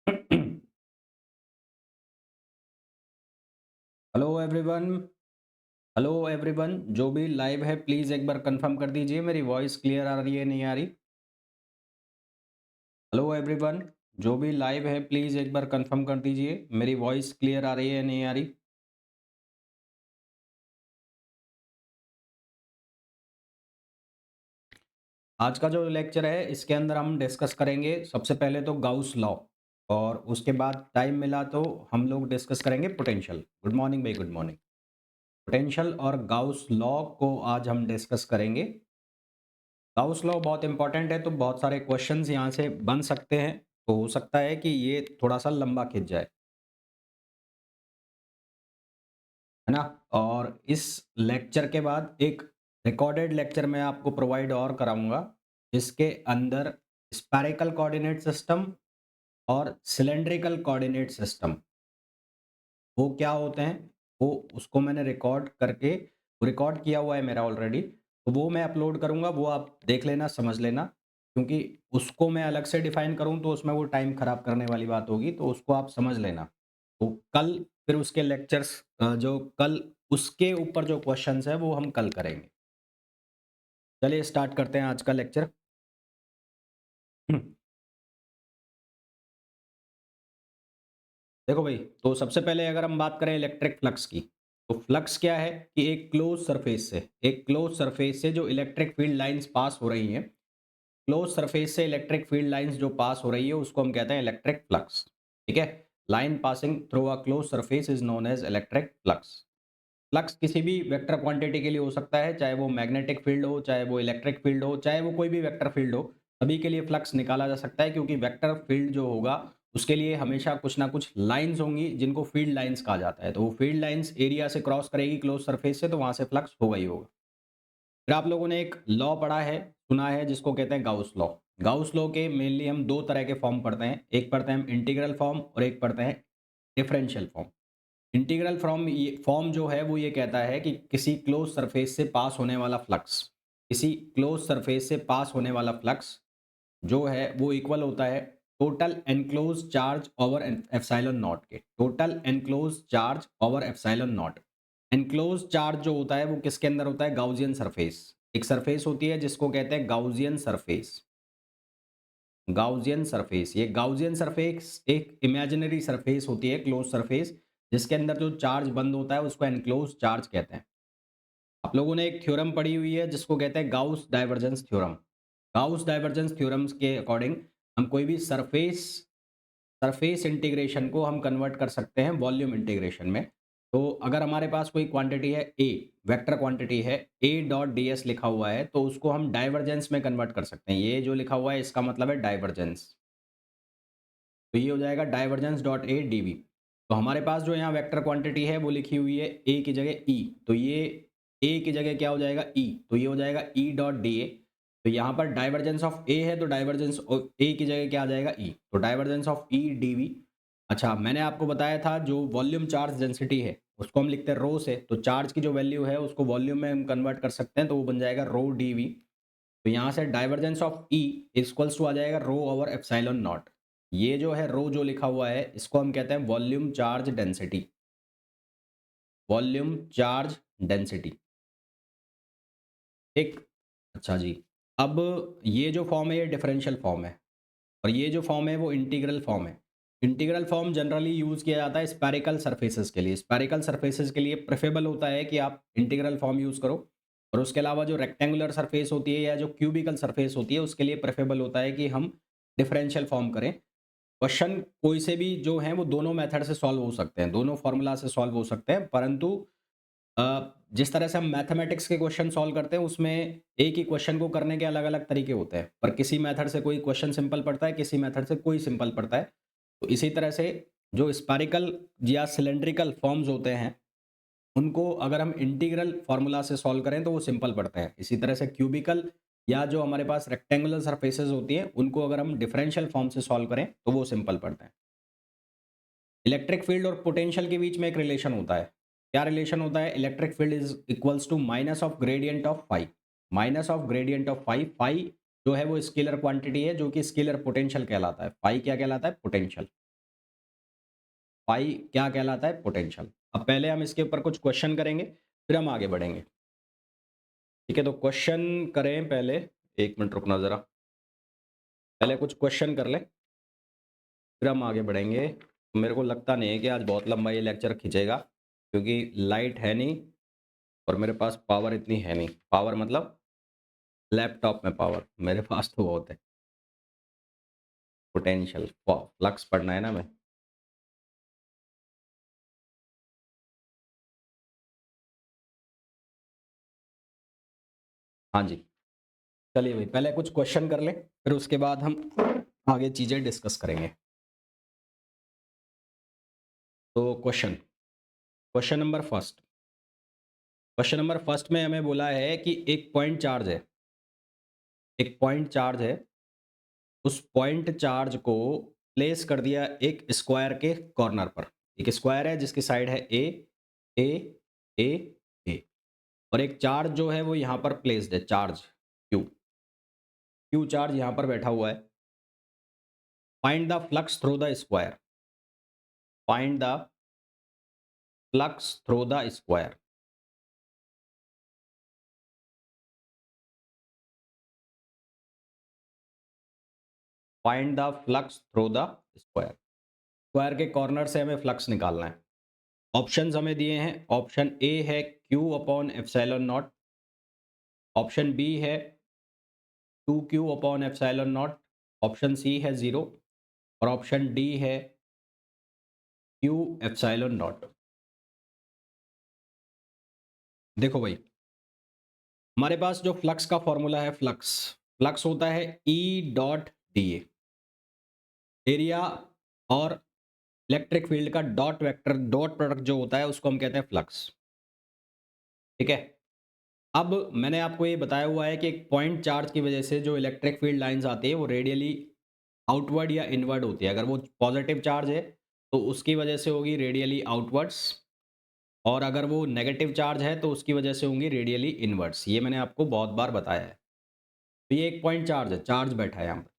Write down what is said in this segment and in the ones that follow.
Hello everyone. Hello everyone, जो भी live है प्लीज़ एक बार कंफर्म कर दीजिए मेरी वॉइस क्लियर आ रही है नहीं आ रही। हेलो एवरीवन, जो भी लाइव है प्लीज़ एक बार कंफर्म कर दीजिए मेरी वॉइस क्लियर आ रही है नहीं आ रही। आज का जो लेक्चर है इसके अंदर हम डिस्कस करेंगे सबसे पहले तो गाउस लॉ, और उसके बाद टाइम मिला तो हम लोग डिस्कस करेंगे पोटेंशियल। गुड मॉर्निंग भाई, गुड मॉर्निंग। पोटेंशियल और गाउस लॉ को आज हम डिस्कस करेंगे। गाउस लॉ बहुत इंपॉर्टेंट है, तो बहुत सारे क्वेश्चंस यहाँ से बन सकते हैं, तो हो सकता है कि ये थोड़ा सा लंबा खिंच जाए, है ना। और इस लेक्चर के बाद एक रिकॉर्डेड लेक्चर मैं आपको प्रोवाइड और कराऊंगा, जिसके अंदर स्फेरिकल कोऑर्डिनेट सिस्टम और सिलेंड्रिकल कोऑर्डिनेट सिस्टम वो क्या होते हैं, वो उसको मैंने रिकॉर्ड किया हुआ है मेरा ऑलरेडी, तो वो मैं अपलोड करूँगा, वो आप देख लेना, समझ लेना। क्योंकि उसको मैं अलग से डिफ़ाइन करूँ तो उसमें वो टाइम ख़राब करने वाली बात होगी, तो उसको आप समझ लेना। तो कल फिर उसके लेक्चर्स जो कल उसके ऊपर जो क्वेश्चंस हैं वो हम कल करेंगे। चलिए स्टार्ट करते हैं आज का लेक्चर। देखो भाई, तो सबसे पहले अगर हम बात करें इलेक्ट्रिक फ्लक्स की, तो फ्लक्स क्या है कि एक क्लोज सरफेस से जो इलेक्ट्रिक फील्ड लाइंस पास हो रही हैं, क्लोज सरफेस से इलेक्ट्रिक फील्ड लाइंस जो पास हो रही है उसको हम कहते हैं इलेक्ट्रिक फ्लक्स। ठीक है। Line passing through a close surface is known as electric flux. Flux किसी भी वेक्टर क्वांटिटी के लिए हो सकता है, चाहे वो मैग्नेटिक फील्ड हो, चाहे वो इलेक्ट्रिक फील्ड हो, चाहे वो कोई भी वेक्टर फील्ड हो, सभी के लिए फ्लक्स निकाला जा सकता है, क्योंकि वेक्टर फील्ड जो होगा उसके लिए हमेशा कुछ ना कुछ लाइंस होंगी जिनको फील्ड लाइंस कहा जाता है। तो वो फील्ड लाइंस एरिया से क्रॉस करेगी क्लोज सरफेस से, तो वहां से फ्लक्स होगा ही होगा। फिर आप लोगों ने एक लॉ पढ़ा है, सुना है, जिसको कहते हैं गाउस लॉ। गाउस लॉ के मेनली हम दो तरह के फॉर्म पढ़ते हैं, एक पढ़ते हैं हम इंटीग्रल फॉर्म और एक पढ़ते हैं डिफरेंशियल फॉर्म। इंटीग्रल फॉर्म जो है वो ये कहता है कि किसी क्लोज सरफेस से पास होने वाला फ्लक्स, किसी क्लोज सरफेस से पास होने वाला फ्लक्स जो है वो इक्वल होता है total enclose charge over epsilon naught के। Total enclose charge over epsilon naught. Enclose charge जो होता है वो किसके अंदर होता है? Gaussian surface. एक सरफेस होती है जिसको कहते हैं गाउसियन सरफेस। गाउसियन सरफेस, ये गाउसियन सरफेस एक इमेजिनरी सरफेस होती है, क्लोज सरफेस, जिसके अंदर जो चार्ज बंद होता है उसको एनक्लोज चार्ज कहते हैं। आप लोगों ने एक थ्योरम पढ़ी हुई है जिसको कहते हैं Gauss divergence theorem. Gauss divergence theorems के अकॉर्डिंग हम कोई भी सरफेस सरफेस इंटीग्रेशन को हम कन्वर्ट कर सकते हैं वॉल्यूम इंटीग्रेशन में। तो अगर हमारे पास कोई क्वांटिटी है ए, वेक्टर क्वांटिटी है, ए डॉट डी एस लिखा हुआ है, तो उसको हम डाइवर्जेंस में कन्वर्ट कर सकते हैं। ये जो लिखा हुआ है इसका मतलब है डाइवर्जेंस। तो ये हो जाएगा divergence dot A D V. तो हमारे पास जो यहाँ वेक्टर क्वांटिटी है वो लिखी हुई है ए की जगह ई, तो ये ए की जगह क्या हो जाएगा? ई, तो ये हो जाएगा ई डॉट डी ए। तो यहाँ पर डाइवर्जेंस ऑफ ए है, तो डाइवर्जेंस ऑफ ए की जगह क्या आ जाएगा? ई, तो divergence of E D V. अच्छा, मैंने आपको बताया था जो वॉल्यूम चार्ज डेंसिटी है उसको हम लिखते हैं रो से, तो चार्ज की जो वैल्यू है उसको वॉल्यूम में हम कन्वर्ट कर सकते हैं, तो वो बन जाएगा रो डी वी। तो यहाँ से divergence of E equals to आ जाएगा रो ओवर एप्सिलॉन नॉट। ये जो है रो जो लिखा हुआ है इसको हम कहते हैं volume charge density. Volume charge density. ठीक। अच्छा जी। अब ये जो फॉर्म है ये डिफरेंशियल फॉर्म है, और ये जो फॉर्म है वो इंटीग्रल फॉर्म है। इंटीग्रल फॉर्म जनरली यूज किया जाता है स्पेरिकल सरफेसेस के लिए। स्पेरिकल सरफेसेस के लिए प्रेफरेबल होता है कि आप इंटीग्रल फॉर्म यूज करो, और उसके अलावा जो रेक्टेंगुलर सरफेस होती है या जो क्यूबिकल सरफेस होती है उसके लिए प्रेफरेबल होता है कि हम डिफरेंशियल फॉर्म करें। क्वेश्चन कोई से भी जो हैं वो दोनों मेथड से सॉल्व हो सकते हैं, दोनों फार्मूला से सॉल्व हो सकते हैं, परंतु जिस तरह से हम मैथमेटिक्स के क्वेश्चन सॉल्व करते हैं उसमें एक ही क्वेश्चन को करने के अलग-अलग तरीके होते हैं, पर किसी मेथड से कोई क्वेश्चन सिंपल पड़ता है, किसी मेथड से कोई सिंपल पड़ता है। तो इसी तरह से जो स्पेरिकल या सिलिंड्रिकल फॉर्म्स होते हैं, उनको अगर हम इंटीग्रल फार्मूला से सॉल्व करें तो वो सिंपल पड़ते हैं। इसी तरह से क्यूबिकल या जो हमारे पास रेक्टेंगुलर सरफेसेस होती हैं, उनको अगर हम डिफरेंशियल फॉर्म से सॉल्व करें तो वो सिंपल पड़ते हैं। इलेक्ट्रिक फील्ड और पोटेंशियल के बीच में एक रिलेशन होता है। क्या रिलेशन होता है? Electric field is equals to minus of gradient of phi. Minus of gradient of phi. Phi जो है वो स्केलर क्वांटिटी है जो कि स्केलर पोटेंशियल कहलाता है। फाई क्या कहलाता है? पोटेंशियल। फाई क्या कहलाता है? पोटेंशियल। अब पहले हम इसके ऊपर कुछ क्वेश्चन करेंगे, फिर हम आगे बढ़ेंगे। ठीक है, तो क्वेश्चन करें पहले। 1 मिनट रुकना ज़रा। पहले कुछ क्वेश्चन कर लें, फिर हम आगे बढ़ेंगे। मेरे को लगता नहीं है कि आज बहुत लंबा ये लेक्चर खिंचेगा, क्योंकि लाइट है नहीं और मेरे पास पावर इतनी है नहीं। पावर मतलब लैपटॉप में पावर, मेरे पास तो बहुत है। पोटेंशियल, फ्लक्स पढ़ना है ना मैं। हाँ जी, चलिए भाई पहले कुछ क्वेश्चन कर लें, फिर उसके बाद हम आगे चीज़ें डिस्कस करेंगे। तो question number first. Question number first में हमें बोला है कि एक पॉइंट चार्ज है, एक पॉइंट चार्ज है, उस पॉइंट चार्ज को प्लेस कर दिया एक स्क्वायर के कॉर्नर पर। एक स्क्वायर है जिसकी साइड है ए ए ए ए, और एक चार्ज जो है वो यहाँ पर प्लेस्ड है, चार्ज क्यू। क्यू चार्ज यहाँ पर बैठा हुआ है। Find the flux through the square. Find the flux through the square. Find the flux through the square. Square के कॉर्नर से हमें फ्लक्स निकालना है। ऑप्शंस हमें दिए हैं। ऑप्शन ए है Q upon epsilon naught. Option B है 2q upon epsilon naught. Option C है 0 और ऑप्शन डी है q एप्सिलॉन नॉट। देखो भाई, हमारे पास जो फ्लक्स का फॉर्मूला है, फ्लक्स फ्लक्स होता है E dot D A. Area और इलेक्ट्रिक फील्ड का डॉट वेक्टर, डॉट प्रोडक्ट जो होता है उसको हम कहते हैं फ्लक्स। ठीक है, अब मैंने आपको ये बताया हुआ है कि एक पॉइंट चार्ज की वजह से जो इलेक्ट्रिक फील्ड लाइंस आती है वो रेडियली आउटवर्ड या इनवर्ड होती है। अगर वो पॉजिटिव चार्ज है तो उसकी वजह से होगी रेडियली आउटवर्ड्स, और अगर वो नेगेटिव चार्ज है तो उसकी वजह से होंगी रेडियली इनवर्ड्स। ये मैंने आपको बहुत बार बताया है। तो ये एक पॉइंट चार्ज है, चार्ज बैठा है यहाँ पर।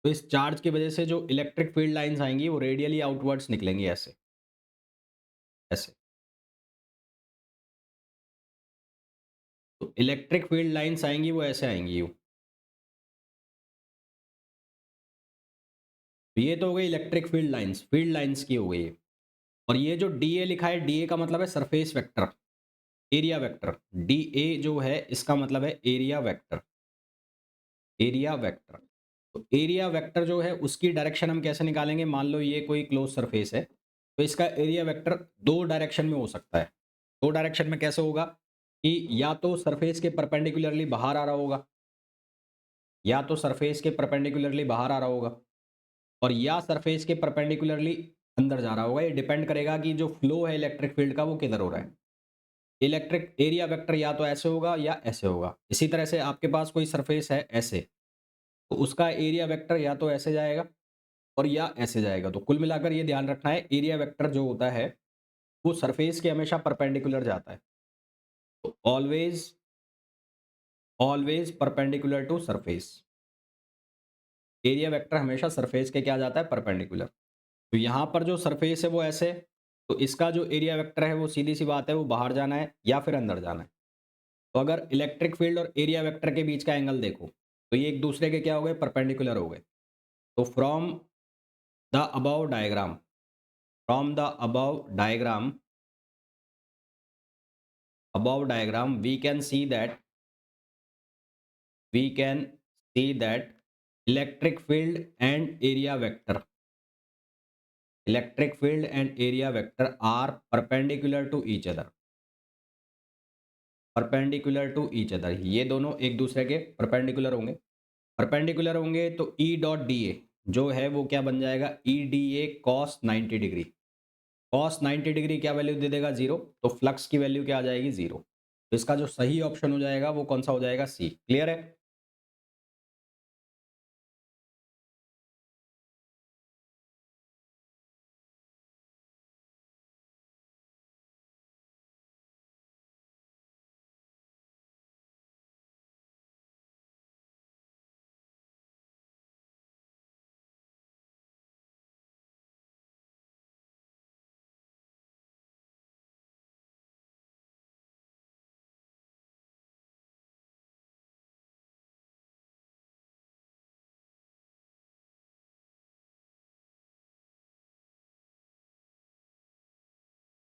तो इस चार्ज की वजह से जो इलेक्ट्रिक फील्ड लाइंस आएंगी वो रेडियली आउटवर्ड्स निकलेंगी, ऐसे ऐसे। तो इलेक्ट्रिक फील्ड लाइंस आएंगी वो ऐसे आएंगी। तो ये तो हो गई इलेक्ट्रिक फील्ड लाइंस की हो गई है। और ये जो डी ए लिखा है, डी ए का मतलब है surface vector, area vector. D A जो है इसका मतलब है एरिया वेक्टर, एरिया वेक्टर। तो एरिया वेक्टर जो है उसकी डायरेक्शन हम कैसे निकालेंगे? मान लो ये कोई क्लोज सरफेस है, तो इसका एरिया वेक्टर दो डायरेक्शन में हो सकता है। दो डायरेक्शन में कैसे होगा कि या तो सरफेस के परपेंडिकुलरली बाहर आ रहा होगा, या तो सरफेस के परपेंडिकुलरली बाहर आ रहा होगा, और या सरफेस के परपेंडिकुलरली अंदर जा रहा होगा। ये डिपेंड करेगा कि जो फ्लो है इलेक्ट्रिक फील्ड का वो किधर हो रहा है। इलेक्ट्रिक एरिया वेक्टर या तो ऐसे होगा या ऐसे होगा। इसी तरह से आपके पास कोई सरफेस है ऐसे, तो उसका एरिया वेक्टर या तो ऐसे जाएगा और या ऐसे जाएगा। तो कुल मिलाकर ये ध्यान रखना है, एरिया वेक्टर जो होता है वो सरफेस के हमेशा परपेंडिकुलर जाता है। तो always always perpendicular to surface. Area vector हमेशा सरफेस के क्या जाता है? परपेंडिकुलर। तो यहाँ पर जो सरफेस है वो ऐसे, तो इसका जो एरिया वेक्टर है वो सीधी सी बात है वो बाहर जाना है या फिर अंदर जाना है। तो अगर इलेक्ट्रिक फील्ड और एरिया वेक्टर के बीच का एंगल देखो तो ये एक दूसरे के क्या हो गए? परपेंडिकुलर हो गए। तो the above diagram from the above diagram we can see that electric field and area vector are perpendicular to each other, ये दोनों एक दूसरे के परपेंडिकुलर होंगे। परपेंडिकुलर होंगे तो E डॉट डी ए जो है वो क्या बन जाएगा? E D A cos 90 degree. Cos 90 degree क्या वैल्यू दे देगा? 0। तो फ्लक्स की वैल्यू क्या आ जाएगी? 0। तो इसका जो सही ऑप्शन हो जाएगा वो कौन सा हो जाएगा? सी। क्लियर है?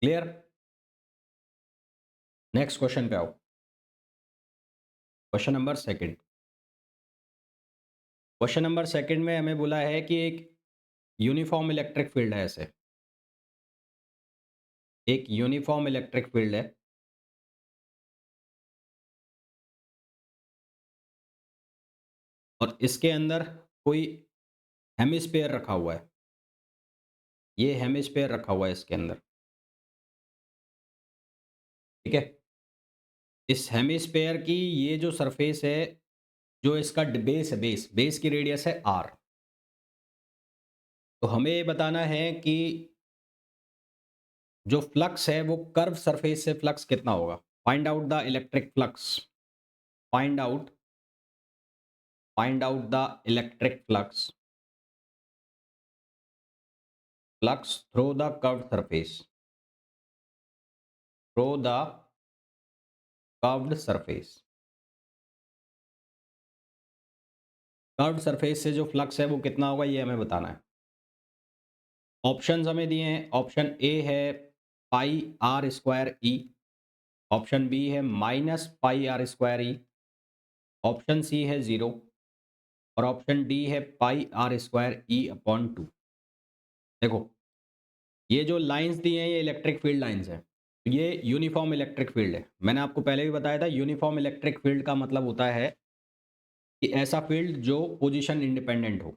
क्लियर? नेक्स्ट क्वेश्चन पे आओ। Question number second. Question number second में हमें बोला है कि एक यूनिफॉर्म इलेक्ट्रिक फील्ड है ऐसे। एक यूनिफॉर्म इलेक्ट्रिक फील्ड है और इसके अंदर कोई हेमिस्फीयर रखा हुआ है। ये हेमिस्फीयर रखा हुआ है इसके अंदर। ठीक है? इस हेमिस्फीयर की ये जो सरफेस है, जो इसका बेस है, बेस की रेडियस है r। तो हमें ये बताना है कि जो फ्लक्स है वो कर्व सरफेस से फ्लक्स कितना होगा। Find out the electric flux. Find out the electric flux through the curved surface. Through the curved surface. Curved surface से जो फ्लक्स है वो कितना होगा, ये हमें बताना है। ऑप्शंस हमें दिए हैं। ऑप्शन ए है pi are square E. Option B है minus pi are square E. Option C है 0 और ऑप्शन डी है pi are square E upon 2। देखो, ये जो लाइंस दी हैं ये इलेक्ट्रिक फील्ड लाइंस हैं। ये यूनिफॉर्म इलेक्ट्रिक फील्ड है। मैंने आपको पहले भी बताया था, यूनिफॉर्म इलेक्ट्रिक फील्ड का मतलब होता है कि ऐसा फील्ड जो पोजीशन इंडिपेंडेंट हो।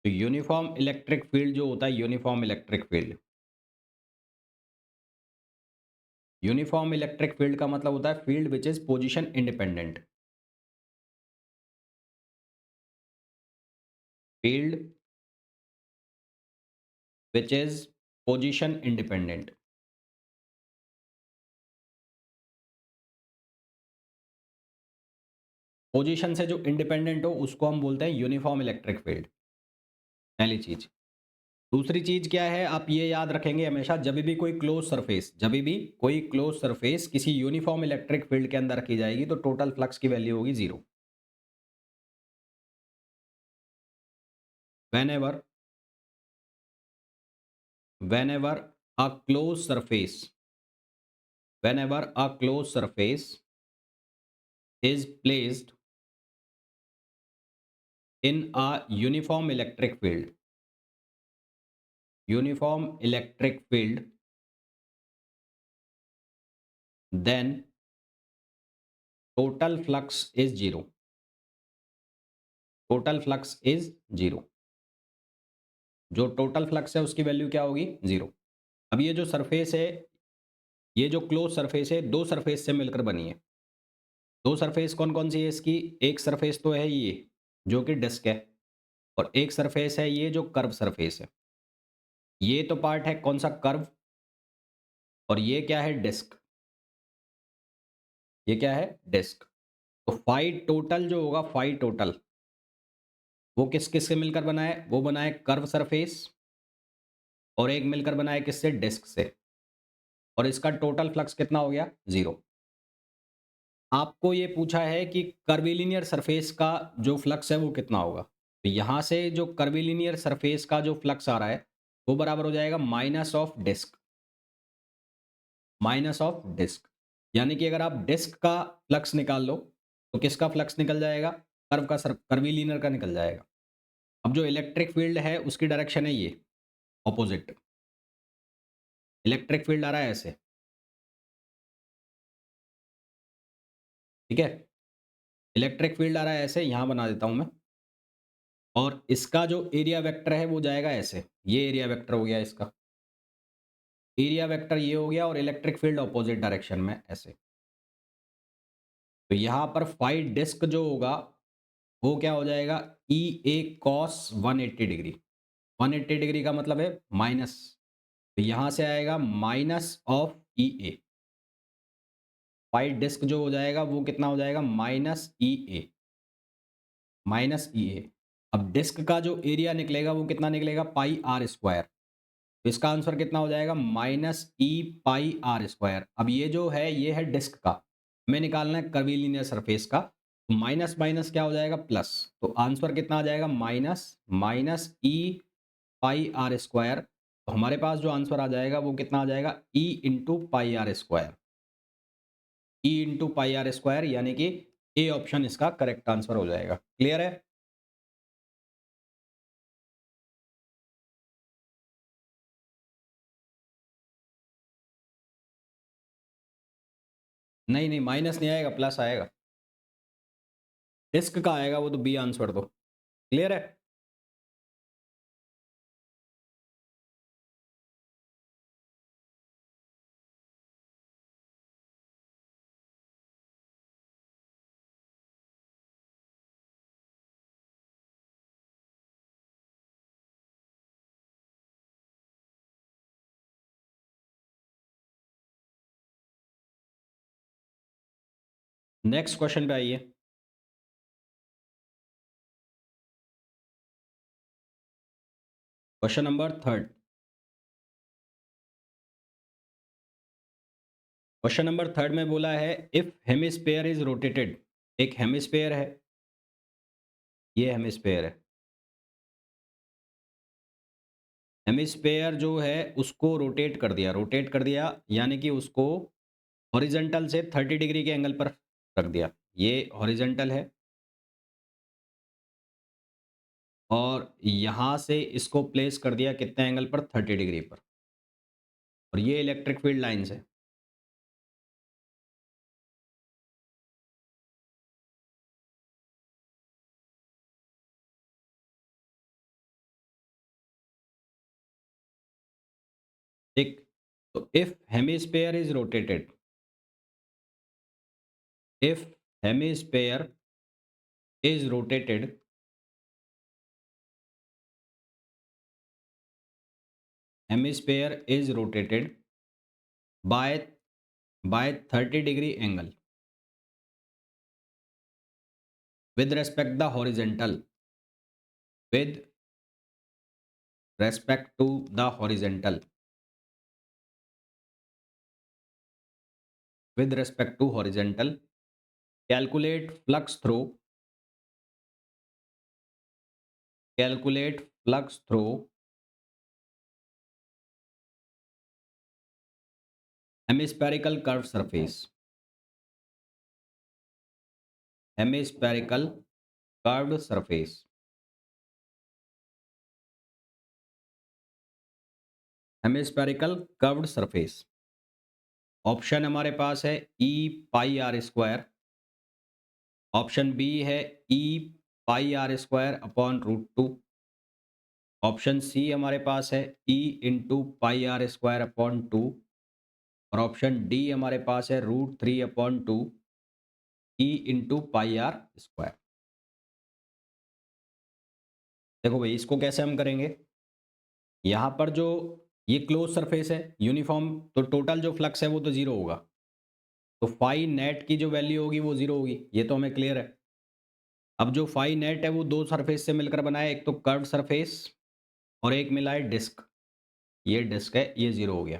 तो यूनिफॉर्म इलेक्ट्रिक फील्ड जो होता है, यूनिफॉर्म इलेक्ट्रिक फील्ड का मतलब होता है field which is position independent. Field which is position independent. Position से जो इंडिपेंडेंट हो उसको हम बोलते हैं यूनिफॉर्म इलेक्ट्रिक फील्ड। पहली चीज। दूसरी चीज क्या है, आप ये याद रखेंगे हमेशा, जब भी कोई क्लोज सरफेस किसी यूनिफॉर्म इलेक्ट्रिक फील्ड के अंदर रखी जाएगी तो टोटल फ्लक्स की वैल्यू होगी 0। whenever whenever a closed surface is placed in a uniform electric field, then total flux is 0। Total flux is 0। जो टोटल फ्लक्स है उसकी वैल्यू क्या होगी, 0। अब ये जो सरफेस है, ये जो क्लोज सरफेस है, दो सरफेस से मिलकर बनी है। दो सरफेस कौन कौन सी है इसकी, एक सरफेस तो है ये जो कि डिस्क है, और एक सरफेस है ये जो कर्व सरफेस है। ये तो पार्ट है कौन सा, कर्व, और ये क्या है, डिस्क। ये क्या है, डिस्क। तो फाई टोटल जो होगा, फाई टोटल वो किस किस से मिलकर बना है, वो बना है कर्व सरफेस, और एक मिलकर बना है किससे, डिस्क से। और इसका टोटल फ्लक्स कितना हो गया, 0। आपको ये पूछा है कि कर्विलिनियर सरफेस का जो फ्लक्स है वो कितना होगा। तो यहाँ से जो कर्विलिनियर सरफेस का जो फ्लक्स आ रहा है वो बराबर हो जाएगा माइनस ऑफ डिस्क। यानी कि अगर आप डिस्क का फ्लक्स निकाल लो तो किसका फ्लक्स निकल जाएगा, कर्विलिनियर का निकल जाएगा। अब जो इलेक्ट्रिक फील्ड है उसकी डायरेक्शन है ये ऑपोजिट। इलेक्ट्रिक फील्ड आ रहा है ऐसे, ठीक है। इलेक्ट्रिक फील्ड आ रहा है ऐसे, यहाँ बना देता हूँ मैं। और इसका जो एरिया वेक्टर है वो जाएगा ऐसे, ये एरिया वेक्टर हो गया इसका। एरिया वेक्टर ये हो गया और इलेक्ट्रिक फील्ड ऑपोजिट डायरेक्शन में ऐसे। तो यहाँ पर फाई डिस्क जो होगा वो क्या हो जाएगा, E A cos 180 degree. 180 degree का मतलब है माइनस, तो यहाँ से आएगा minus of E A. Phi disc जो हो जाएगा वो कितना हो जाएगा, माइनस ई ए। अब डिस्क का जो एरिया निकलेगा वो कितना निकलेगा, पाई आर स्क्वायर। तो इसका आंसर कितना हो जाएगा, minus E pi are square. अब ये जो है ये है डिस्क का, हमें निकालना है कर्वीलिनियर सरफेस का। तो माइनस माइनस क्या हो जाएगा, प्लस। तो आंसर कितना आ जाएगा, minus E pi are square तो हमारे पास जो आंसर आ जाएगा वो कितना आ जाएगा, E into pi are square. E into pi are square, यानी कि ए ऑप्शन इसका करेक्ट आंसर हो जाएगा। क्लियर है? नहीं नहीं, माइनस नहीं आएगा, प्लस आएगा। डिस्क का आएगा वो, तो बी आंसर दो। क्लियर है? नेक्स्ट क्वेश्चन पे आइए। Question number third. Question number third में बोला है, इफ हेमिस्फेयर इज रोटेटेड। एक हेमिस्फेयर है, ये हेमिस्फेयर है। हेमिस्फेयर जो है उसको रोटेट कर दिया, रोटेट कर दिया यानी कि उसको हॉरिजॉन्टल से 30 डिग्री के एंगल पर रख दिया। ये हॉरिजॉन्टल है और यहाँ से इसको प्लेस कर दिया कितने एंगल पर, 30 डिग्री पर। और ये इलेक्ट्रिक फील्ड लाइन्स है। ठीक। तो if hemisphere is rotated, if hemisphere is rotated, hemisphere is rotated bye 30 degree angle with respect the horizontal, with respect to the horizontal, with respect to horizontal, calculate flux through, calculate flux through hemispherical curved surface, hemispherical curved surface, hemispherical curved surface। Option हमारे पास है E pi are square, option B है E pi are square upon root two, option C हमारे पास है E into pi are square upon two, और option D हमारे पास है root three upon two E into pi are square. देखो भाई, इसको कैसे हम करेंगे। यहाँ पर जो ये क्लोज सरफेस है यूनिफॉर्म, तो टोटल जो फ्लक्स है वो तो जीरो होगा। तो फाई नेट की जो वैल्यू होगी वो जीरो होगी, ये तो हमें क्लियर है। अब जो फाई नेट है वो दो सरफेस से मिलकर बना है, एक तो कर्व सरफेस और एक मिला है डिस्क। ये डिस्क है, ये जीरो हो गया।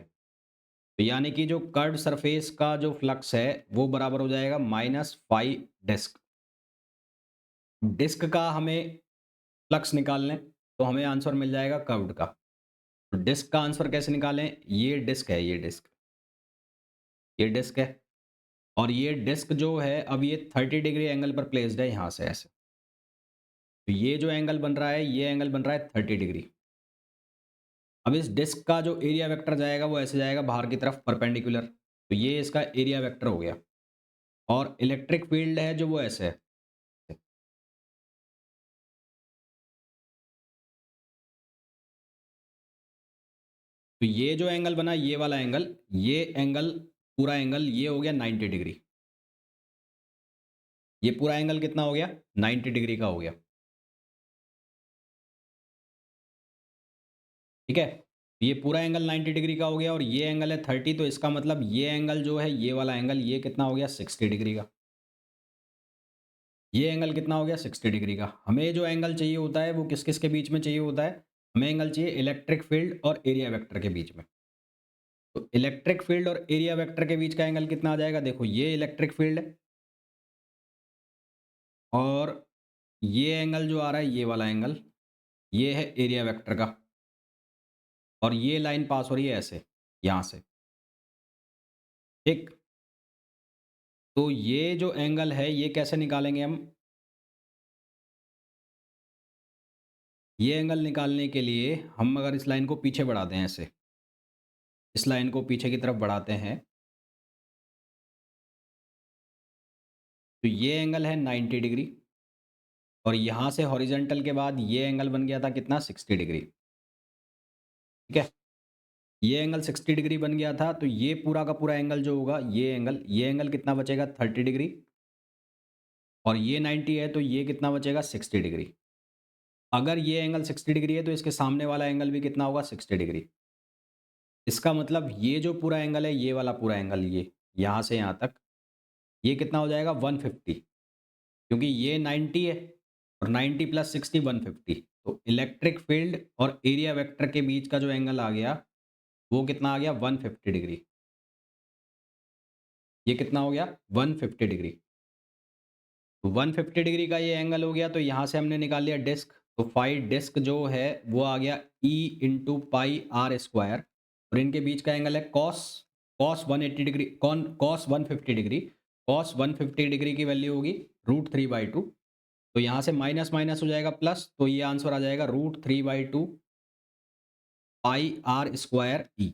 तो यानी कि जो कर्व सरफेस का जो फ्लक्स है वो बराबर हो जाएगा माइनस फाई डिस्क। डिस्क का हमें फ्लक्स निकालने, तो हमें आंसर मिल जाएगा कर्व्ड का। तो डिस्क का आंसर कैसे निकालें, ये डिस्क है, ये डिस्क, ये डिस्क है। और ये डिस्क जो है अब ये 30 डिग्री एंगल पर प्लेस्ड है यहाँ से ऐसे। तो ये जो एंगल बन रहा है, ये एंगल बन रहा है 30 डिग्री। अब इस डिस्क का जो एरिया वेक्टर जाएगा वो ऐसे जाएगा बाहर की तरफ परपेंडिकुलर। तो ये इसका एरिया वेक्टर हो गया। और इलेक्ट्रिक फील्ड है जो वो ऐसे है। तो ये जो एंगल बना, ये वाला एंगल, ये एंगल, पूरा एंगल ये हो गया 90 डिग्री। ये पूरा एंगल कितना हो गया, 90 डिग्री का हो गया। ठीक है। ये पूरा एंगल 90 डिग्री का हो गया और ये एंगल है 30, तो इसका मतलब ये एंगल जो है, ये वाला एंगल, ये कितना हो गया, 60 डिग्री का। ये एंगल कितना हो गया, 60 डिग्री का। हमें जो एंगल चाहिए होता है वो किस किस के बीच में चाहिए होता है, हमें एंगल चाहिए इलेक्ट्रिक फील्ड और एरिया वेक्टर के बीच में। तो इलेक्ट्रिक फील्ड और एरिया वेक्टर के बीच का एंगल कितना आ जाएगा, देखो ये इलेक्ट्रिक फील्ड है और ये एंगल जो आ रहा है, ये वाला एंगल, ये है एरिया वेक्टर का। और ये लाइन पास हो रही है ऐसे, यहाँ से, ठीक? तो ये जो एंगल है, ये कैसे निकालेंगे हम? ये एंगल निकालने के लिए हम अगर इस लाइन को पीछे बढ़ा दें ऐसे, इस लाइन को पीछे की तरफ बढ़ाते हैं, तो ये एंगल है 90 डिग्री और यहाँ से हॉरिजॉन्टल के बाद ये एंगल बन गया था कितना? 60 डिग्री, ठीक है? ये एंगल 60 डिग्री बन गया था, तो ये पूरा का पूरा एंगल जो होगा, ये एंगल कितना बचेगा? 30 डिग्री और ये 90 है, तो ये कितना बचेगा? 60 डिग्री। अगर ये एंगल 60 डिग्री है, तो इसके सामने वाला एंगल भी कितना होगा? 60 डिग्री। इसका मतलब ये जो पूरा एंगल है, ये वाला पूरा एंगल ये, यहाँ से यहाँ तक, ये कितना हो जाएगा? 150 क्योंकि ये 90 है और 90 प्लस 60 150। तो इलेक्ट्रिक फील्ड और एरिया वेक्टर के बीच का जो एंगल आ गया, वो कितना आ गया? 150 डिग्री। ये कितना हो गया? 150 डिग्री। तो 150 डिग्री का ये एंगल हो गया, तो यहाँ से हमने निकाल लिया डिस्क। तो फाई डिस्क जो है वो आ गया E into pi are square और इनके बीच का एंगल है cos, cos 180 degree, con cos 150 degree, cos 150 degree की वैल्यू होगी √3/2। तो यहाँ से माइनस माइनस हो जाएगा प्लस, तो ये आंसर आ जाएगा √3/2 pi are square E.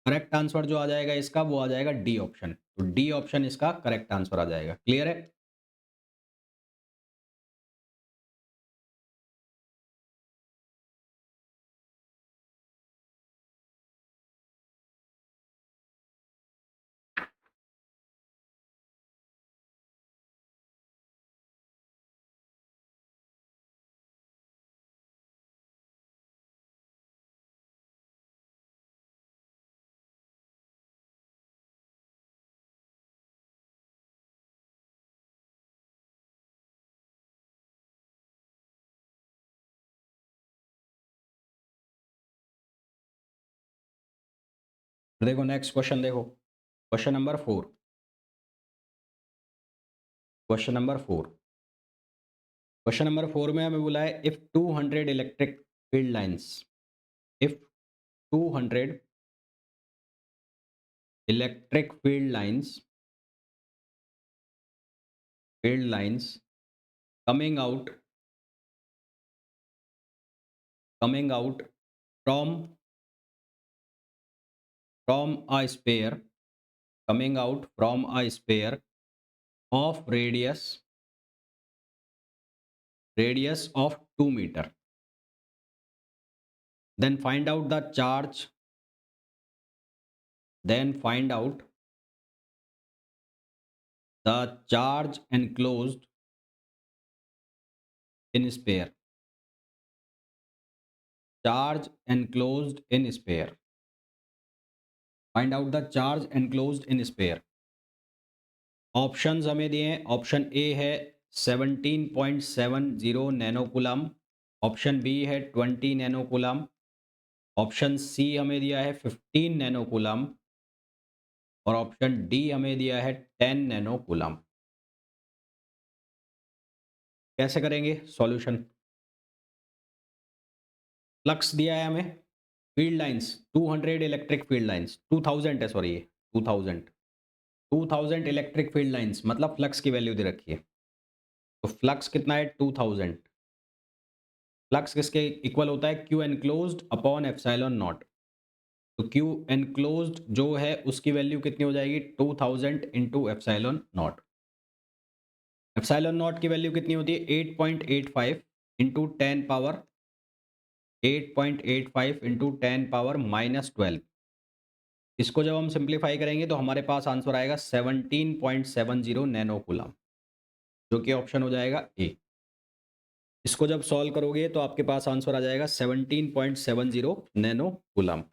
Correct answer जो आ जाएगा इसका, वो आ जाएगा डी ऑप्शन। तो डी ऑप्शन इसका करेक्ट आंसर आ जाएगा। क्लियर है? देखो नेक्स्ट क्वेश्चन देखो, question number 4। Question number 4, question number 4 में हमें बोला है if 200 electric field lines, if 200 electric field lines coming out from a sphere, coming out from a sphere of radius of 2 meter, then find out the charge, then find out the charge enclosed in sphere, charge enclosed in sphere, find out the charge enclosed in sphere। Options हमें दिए हैं, option A है 17.70 nano coulomb, option B है 20 nano coulomb, option C हमें दिया है 15 nano coulomb और option D हमें दिया है 10 नैनो कूलम। कैसे करेंगे सॉल्यूशन? फ्लक्स दिया है हमें, field lines 200 electric field lines, 2000 है सॉरी, ये 2000, 2000 इलेक्ट्रिक फील्ड लाइंस मतलब फ्लक्स की वैल्यू दे रखी है। तो फ्लक्स कितना है? 2000। फ्लक्स किसके इक्वल होता है? Q enclosed upon epsilon not. तो क्यू एनक्लोज्ड जो है उसकी वैल्यू कितनी हो जाएगी? 2000 into epsilon not. Epsilon not की वैल्यू कितनी होती है? 8.85 इंटू 10 पावर, 8.85 इंटू 10 पावर -12। इसको जब हम सिंप्लीफाई करेंगे तो हमारे पास आंसर आएगा 17.70 नैनो कूलम, जो कि ऑप्शन हो जाएगा ए। इसको जब सॉल्व करोगे तो आपके पास आंसर आ जाएगा 17.70 नैनो कूलम।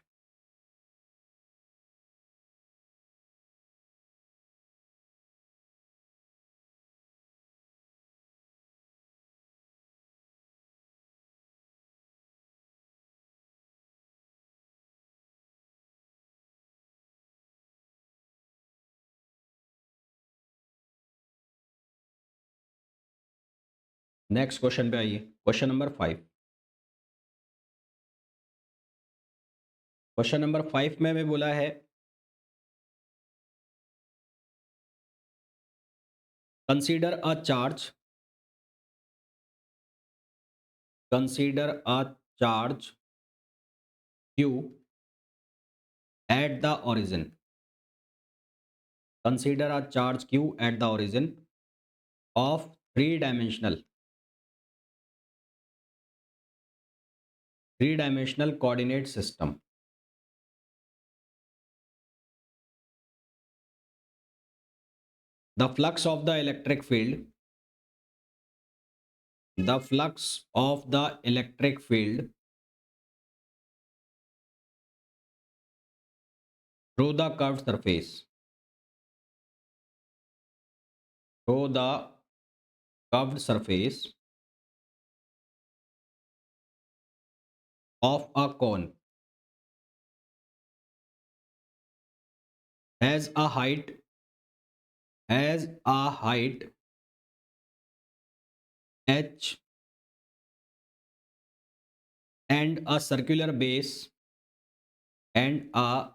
नेक्स्ट क्वेश्चन पे आइए, क्वेश्चन नंबर 5। क्वेश्चन नंबर 5 में हमें बोला है consider a charge charge q at the origin. Consider a charge q at the origin of three-dimensional coordinate system. The flux of the electric field through the curved surface of a cone has a height h and a circular base and a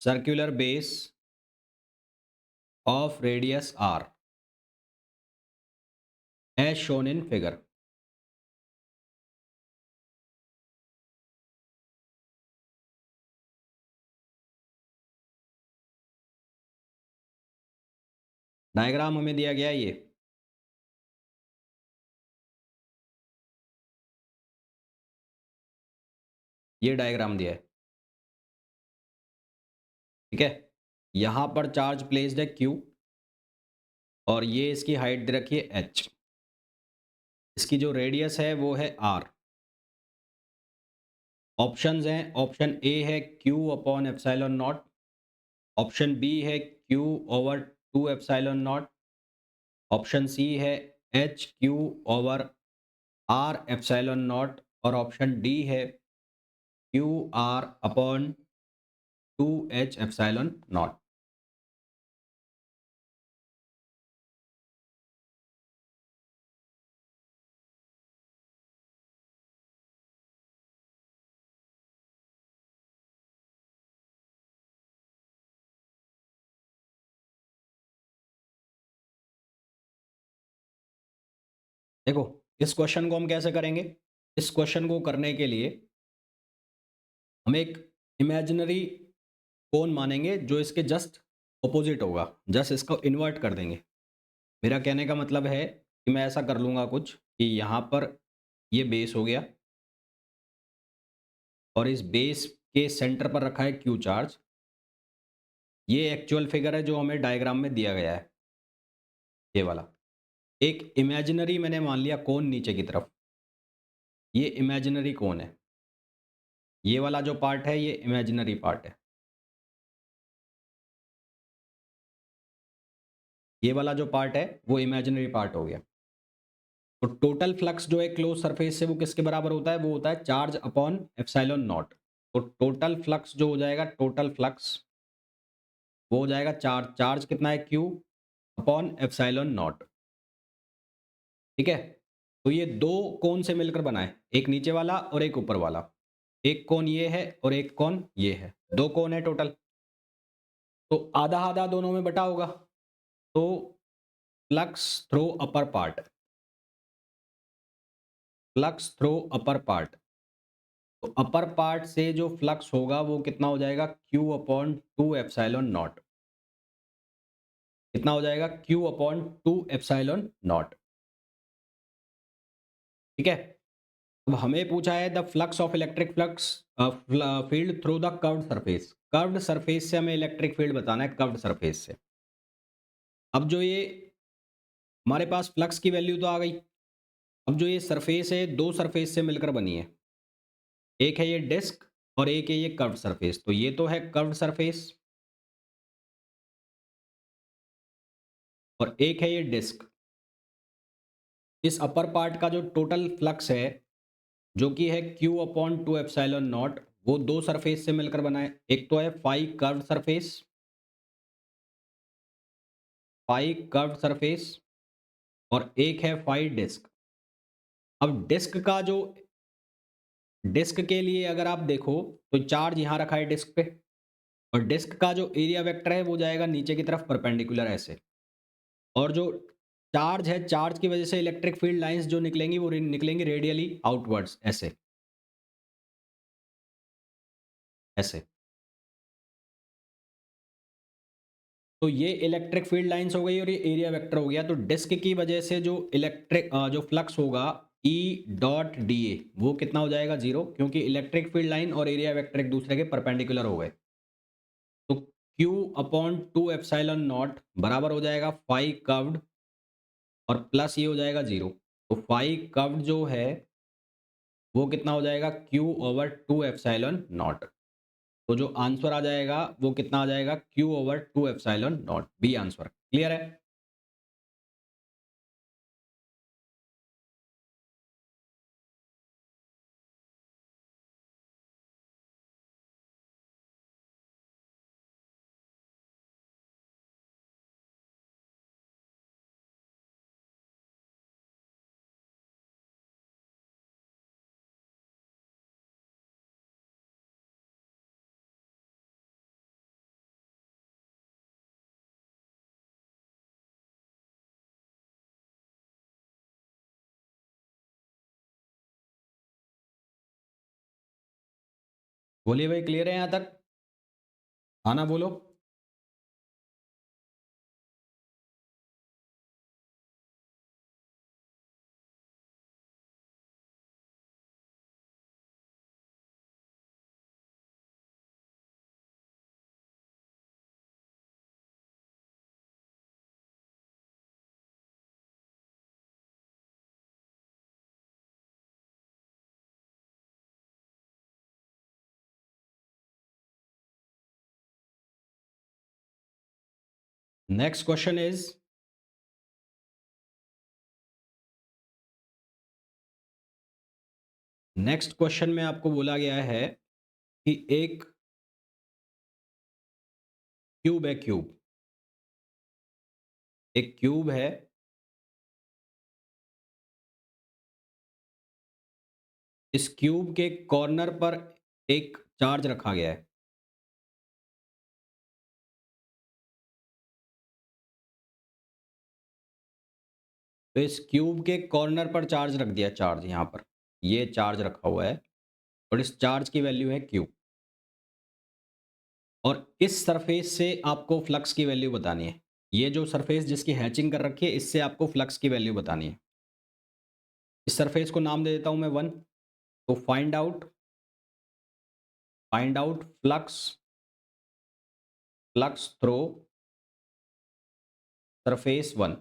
circular base of radius r as shown in figure. Diagram हमें दिया गया है ये diagram दिया है, ठीक है। यहां पर चार्ज प्लेस्ड है q और ये इसकी हाइट दे रखी है h। इसकी जो रेडियस है वो है r। ऑप्शंस हैं, ऑप्शन ए है q upon epsilon naught, option B है q over 2 epsilon naught, option C है h q over r epsilon naught और ऑप्शन डी है q r upon 2h epsilon naught. देखो, इस क्वेश्चन को हम कैसे करेंगे। इस क्वेश्चन को करने के लिए हम एक इमेजिनरी कोन मानेंगे जो इसके जस्ट ऑपोजिट होगा, जस्ट इसको इन्वर्ट कर देंगे। मेरा कहने का मतलब है कि मैं ऐसा कर लूँगा कुछ कि यहाँ पर ये बेस हो गया और इस बेस के सेंटर पर रखा है क्यू चार्ज। ये एक्चुअल फिगर है जो हमें डायग्राम में दिया गया है, ये वाला। एक इमेजिनरी मैंने मान लिया कोन नीचे की तरफ, ये इमेजिनरी कोन है। ये वाला जो पार्ट है ये इमेजिनरी पार्ट है। ये वाला जो पार्ट है वो इमेजिनरी पार्ट हो गया। तो टोटल फ्लक्स जो है क्लोज सरफेस से वो किसके बराबर होता है, वो होता है चार्ज अपॉन एप्सिलॉन नॉट। तो टोटल फ्लक्स जो हो जाएगा, टोटल फ्लक्स वो हो जाएगा चार्ज कितना है क्यू अपॉन एप्सिलॉन नॉट, ठीक है। तो ये दो कोन से मिलकर बना है, एक नीचे वाला और एक ऊपर वाला। एक कोन ये है और एक कोन ये है, दो कोन है टोटल। तो आधा आधा दोनों में बटा होगा। तो flux throw upper part, flux throw upper part, तो अपर पार्ट से जो फ्लक्स होगा वो कितना हो जाएगा, Q अपॉन 2 एप्सिलॉन नॉट। कितना हो जाएगा, Q अपॉन 2 एप्सिलॉन नॉट, ठीक है। अब हमें पूछा है the flux of electric flux field through the curved surface. Curved surface से हमें इलेक्ट्रिक फील्ड बताना है, कर्व्ड सरफेस से। अब जो ये हमारे पास फ्लक्स की वैल्यू तो आ गई। अब जो ये सरफेस है दो सरफेस से मिलकर बनी है, एक है ये डिस्क और एक है ये कर्व्ड सरफेस। तो ये तो है कर्व्ड सरफेस और एक है ये डिस्क। इस अपर पार्ट का जो टोटल फ्लक्स है जो कि है Q अपॉन 2 एप्सिलॉन नॉट, वो दो सरफेस से मिलकर बना है। एक तो है phi curved surface, phi curved surface और एक है फाई डिस्क। अब डिस्क का जो डिस्क के लिए अगर आप देखो तो चार्ज यहाँ रखा है डिस्क पे और डिस्क का जो एरिया वेक्टर है वो जाएगा नीचे की तरफ परपेंडिकुलर ऐसे। और जो चार्ज है, चार्ज की वजह से इलेक्ट्रिक फील्ड लाइंस जो निकलेंगी वो निकलेंगी रेडियली आउटवर्ड्स ऐसे, ऐसे। तो ये इलेक्ट्रिक फील्ड लाइंस हो गई और ये एरिया वेक्टर हो गया। तो डिस्क की वजह से जो जो फ्लक्स होगा ई डॉट डी ए वो कितना हो जाएगा 0, क्योंकि इलेक्ट्रिक फील्ड लाइन और एरिया वेक्टर एक दूसरे के परपेंडिकुलर हो गए। तो Q अपॉन 2 एप्सिलॉन नॉट बराबर हो जाएगा फाई कर्व्ड और प्लस ये हो जाएगा 0। तो फाई कर्व्ड जो है वो कितना हो जाएगा Q ओवर 2 एप्सिलॉन नॉट। तो जो आंसर आ जाएगा वो कितना आ जाएगा Q over 2 epsilon naught, B answer. Clear है? बोलिए भाई, क्लियर है यहाँ तक? हाँ ना, बोलो। Next question is, next question में आपको बोला गया है कि एक क्यूब है, क्यूब, एक क्यूब है। इस क्यूब के कॉर्नर पर एक चार्ज रखा गया है। तो इस क्यूब के कॉर्नर पर चार्ज रख दिया, चार्ज यहाँ पर ये चार्ज रखा हुआ है और इस चार्ज की वैल्यू है क्यू। और इस सरफेस से आपको फ्लक्स की वैल्यू बतानी है। ये जो सरफेस जिसकी हैचिंग कर रखी है इससे आपको फ्लक्स की वैल्यू बतानी है। इस सरफेस को नाम दे देता हूं मैं 1। तो find out flux, flux through surface 1,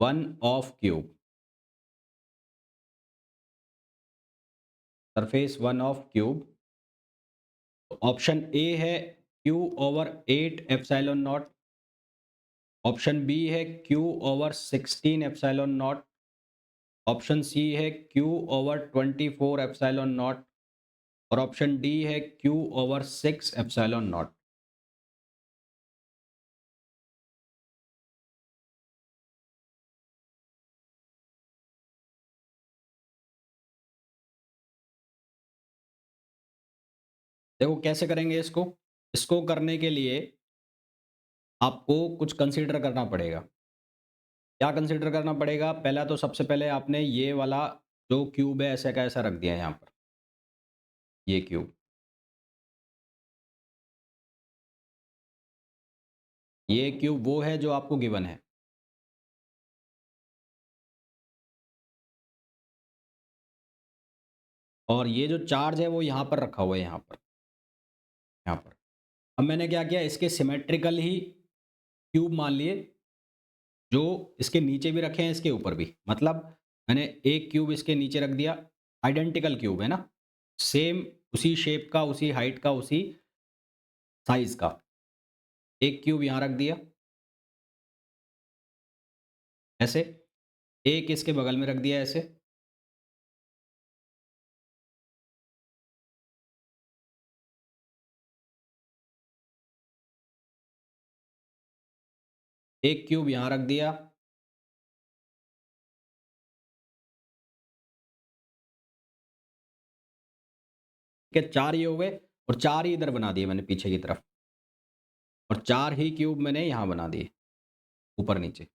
1 of cube, surface 1 of cube. Option A है Q over 8 epsilon naught, option B है Q over 16 epsilon naught, option C है क्यू ओवर 24 एप्सिलॉन नॉट और ऑप्शन डी है Q over 6 epsilon naught. देखो कैसे करेंगे इसको। इसको करने के लिए आपको कुछ कंसीडर करना पड़ेगा। क्या कंसीडर करना पड़ेगा? पहला तो सबसे पहले आपने ये वाला जो क्यूब है ऐसा का ऐसा रख दिया है यहाँ पर, ये क्यूब। ये क्यूब वो है जो आपको गिवन है। और ये जो चार्ज है वो यहाँ पर रखा हुआ है, यहाँ पर, यहाँ पर। अब मैंने क्या किया, इसके सिमेट्रिकल ही क्यूब मान लिए, जो इसके नीचे भी रखे हैं इसके ऊपर भी। मतलब मैंने एक क्यूब इसके नीचे रख दिया, आइडेंटिकल क्यूब है ना, सेम उसी शेप का, उसी हाइट का, उसी साइज का। एक क्यूब यहाँ रख दिया ऐसे, एक इसके बगल में रख दिया ऐसे, एक क्यूब यहाँ रख दिया, ठीक है, 4 ये हो गए और 4 ही इधर बना दिए मैंने पीछे की तरफ और 4 ही क्यूब मैंने यहाँ बना दिए, ऊपर-नीचे।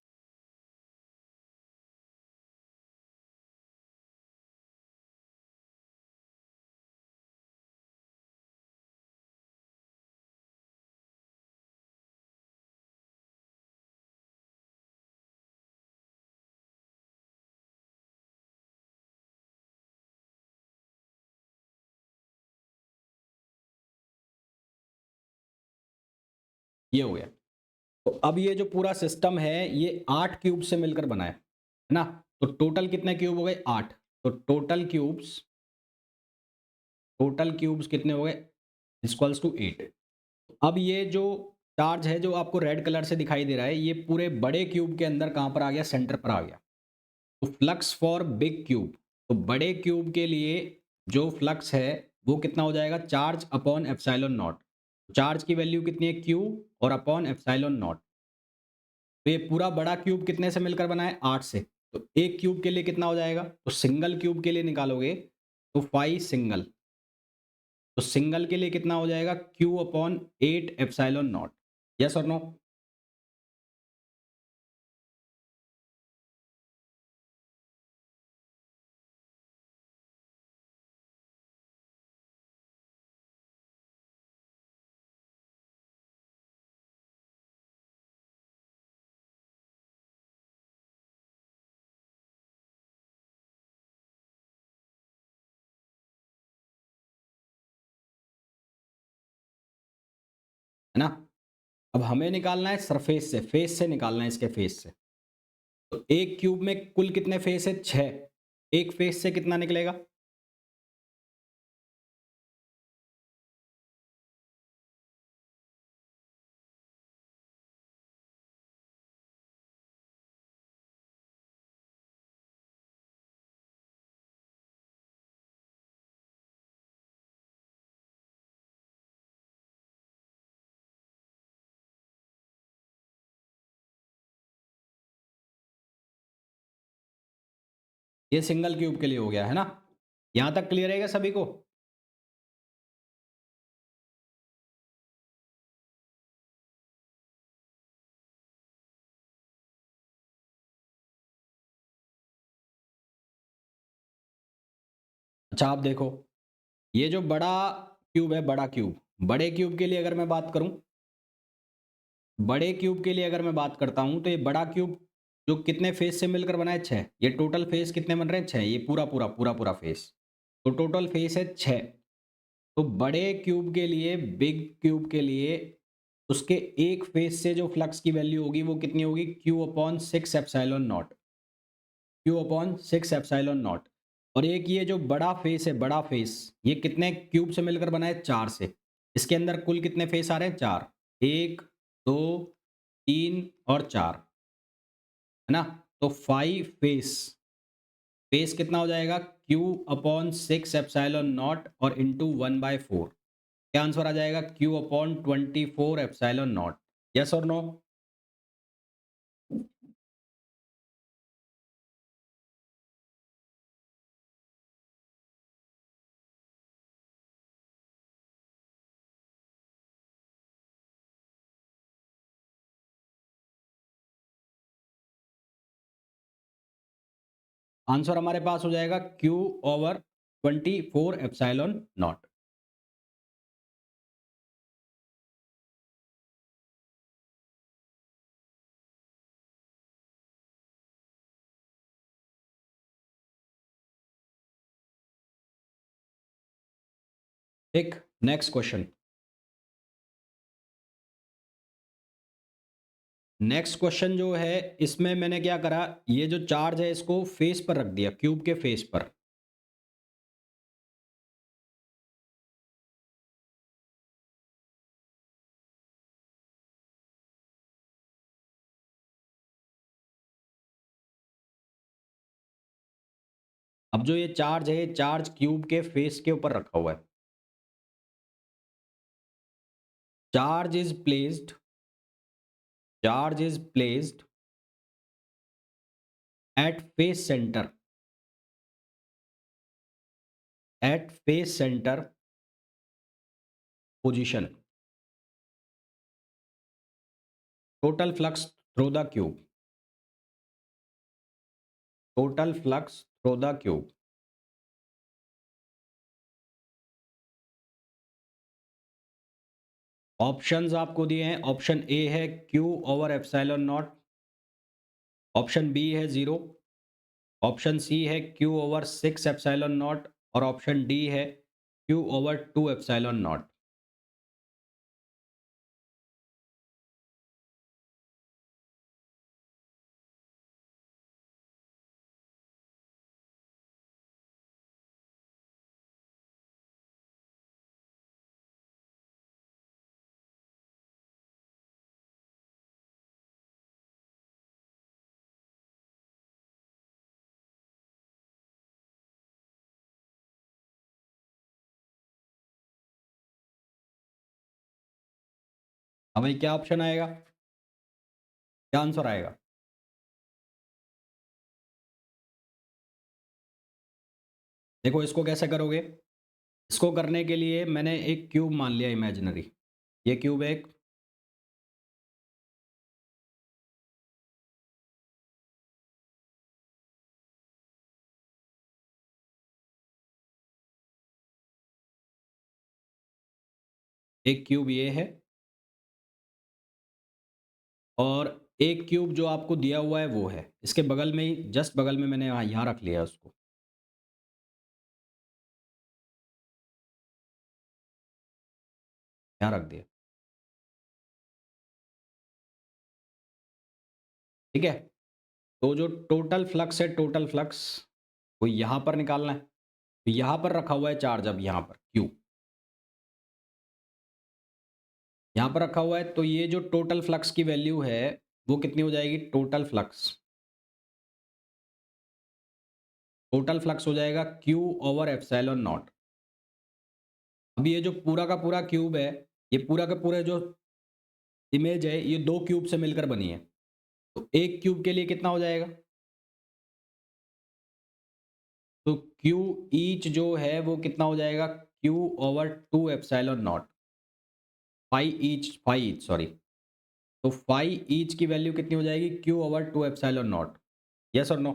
ये हो गया। तो अब ये जो पूरा सिस्टम है, ये 8 क्यूब से मिलकर बना है ना? तो टोटल कितने क्यूब हो गए? 8। तो टोटल क्यूब्स कितने हो गए? Equals to 8। अब ये जो चार्ज है जो आपको रेड कलर से दिखाई दे रहा है, ये पूरे बड़े क्यूब के अंदर कहाँ पर आ गया? सेंटर पर आ गया। तो फ्लक्स फॉर बिग क्यूब, तो बड़े क्यूब के लिए जो फ्लक्स है वो कितना हो जाएगा? Charge upon epsilon not. Charge की वैल्यू कितनी है? क्यू और अपॉन एप्सिलॉन नॉट। तो ये पूरा बड़ा क्यूब कितने से मिलकर बना है? 8 से। तो एक क्यूब के लिए कितना हो जाएगा? तो सिंगल क्यूब के लिए निकालोगे तो 5 सिंगल। तो सिंगल के लिए कितना हो जाएगा? Q upon 8 epsilon naught. Yes और नो? है ना? अब हमें निकालना है सरफेस से, फेस से निकालना है, इसके फेस से। तो एक क्यूब में कुल कितने फेस है? 6। एक फेस से कितना निकलेगा? ये सिंगल क्यूब के लिए हो गया, है ना? यहाँ तक क्लियर है क्या सभी को? अच्छा आप देखो, ये जो बड़ा क्यूब है, बड़ा क्यूब, बड़े क्यूब के लिए अगर मैं बात करूँ, बड़े क्यूब के लिए अगर मैं बात करता हूँ, तो ये बड़ा क्यूब जो कितने फेस से मिलकर बना है? 6। ये टोटल फेस कितने बन रहे हैं? 6। ये पूरा फेस। तो टोटल फेस है 6। तो बड़े क्यूब के लिए, बिग क्यूब के लिए उसके एक फेस से जो फ्लक्स की वैल्यू होगी वो कितनी होगी? Q upon 6 epsilon not. Q upon 6 epsilon naught. और एक ये जो बड़ा फेस है, बड़ा फेस, ये कितने क्यूब से मिलकर बना है? 4 से। इसके अंदर कुल कितने फेस आ रहे हैं? 4। 1, 2, 3 और 4, है ना? तो 5 फेस। फेस कितना हो जाएगा? Q अपॉन 6 एप्सिलॉन नॉट और इंटू 1/4। क्या आंसर आ जाएगा? Q upon 24 epsilon naught. Yes और नो? आंसर हमारे पास हो जाएगा Q ओवर 24 एप्सिलॉन नॉट। ठीक, नेक्स्ट क्वेश्चन। नेक्स्ट क्वेश्चन जो है, इसमें मैंने क्या करा, ये जो चार्ज है इसको फेस पर रख दिया, क्यूब के फेस पर। अब जो ये चार्ज है, ये चार्ज क्यूब के फेस के ऊपर रखा हुआ है। Charge is placed, charge is placed at face centre, at face centre position, total flux through the cube, total flux through the cube. Options आपको दिए हैं, ऑप्शन ए है Q over epsilon naught, option B है 0, option C है Q over 6 epsilon naught और option D है Q over 2 epsilon naught. अब भाई क्या ऑप्शन आएगा, क्या आंसर आएगा? देखो इसको कैसे करोगे, इसको करने के लिए मैंने एक क्यूब मान लिया इमेजिनरी, ये क्यूब एक, एक क्यूब ये है और एक क्यूब जो आपको दिया हुआ है वो है। इसके बगल में ही, जस्ट बगल में मैंने यहाँ रख लिया उसको। यहाँ रख दिया। ठीक है? तो जो टोटल फ्लक्स है, टोटल फ्लक्स वो यहाँ पर निकालना है। तो यहाँ पर रखा हुआ है चार्ज, अब यहाँ पर क्यू, यहाँ पर रखा हुआ है, तो ये जो टोटल फ्लक्स की वैल्यू है वो कितनी हो जाएगी? टोटल फ्लक्स हो जाएगा क्यू ओवर एप्सिलॉन नॉट। अब ये जो पूरा का पूरा क्यूब है, ये पूरा का पूरा जो इमेज है, ये 2 क्यूब से मिलकर बनी है। तो एक क्यूब के लिए कितना हो जाएगा? तो क्यू ईच जो है वो कितना हो जाएगा? Q over 2 epsilon naught, phi each sorry. तो फाई ईच की वैल्यू कितनी हो जाएगी? Q over 2 epsilon naught. Yes और नो?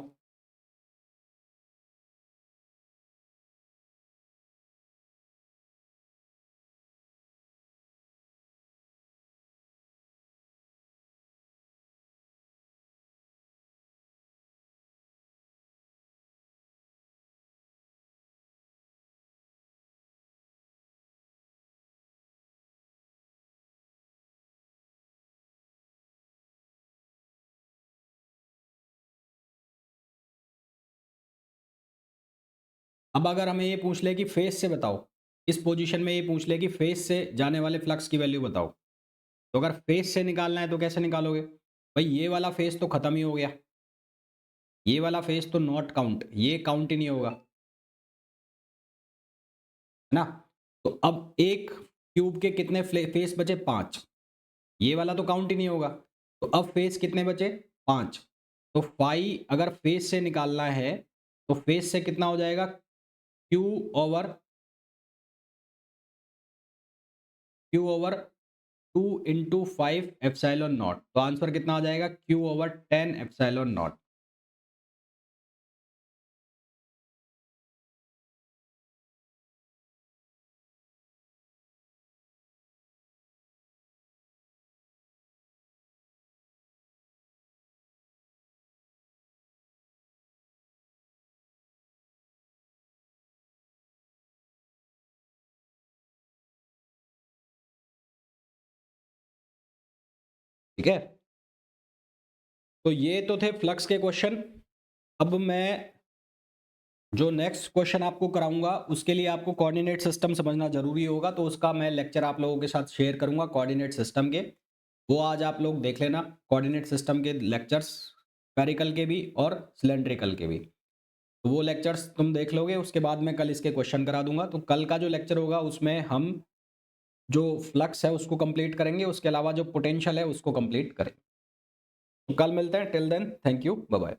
अब अगर हमें ये पूछ ले कि फेस से बताओ, इस पोजीशन में ये पूछ ले कि फेस से जाने वाले फ्लक्स की वैल्यू बताओ, तो अगर फेस से निकालना है तो कैसे निकालोगे? भाई ये वाला फेस तो खत्म ही हो गया, ये वाला फेस तो नॉट काउंट, ये काउंट ही नहीं होगा, है ना? तो अब एक क्यूब के कितने फेस बचे? 5। ये वाला तो काउंट ही नहीं होगा। तो अब फेस कितने बचे? 5। तो फाई अगर फेस से निकालना है तो फेस से कितना हो जाएगा? Q over, Q over 2 into 5 epsilon not. तो आंसर कितना हो जाएगा? Q over 10 epsilon not. ठीक है? तो ये तो थे फ्लक्स के क्वेश्चन। अब मैं जो नेक्स्ट क्वेश्चन आपको कराऊंगा उसके लिए आपको कोऑर्डिनेट सिस्टम समझना जरूरी होगा, तो उसका मैं लेक्चर आप लोगों के साथ शेयर करूंगा कोऑर्डिनेट सिस्टम के। वो आज आप लोग देख लेना, कोऑर्डिनेट सिस्टम के लेक्चर्स, स्फेरिकल के भी और सिलेंड्रिकल के भी। तो वो लेक्चर्स तुम देख लोगे, उसके बाद मैं कल इसके क्वेश्चन करा दूंगा। तो कल का जो लेक्चर होगा उसमें हम जो फ्लक्स है उसको कंप्लीट करेंगे, उसके अलावा जो पोटेंशियल है उसको कंप्लीट करेंगे। तो कल मिलते हैं, till then thank you, bye bye.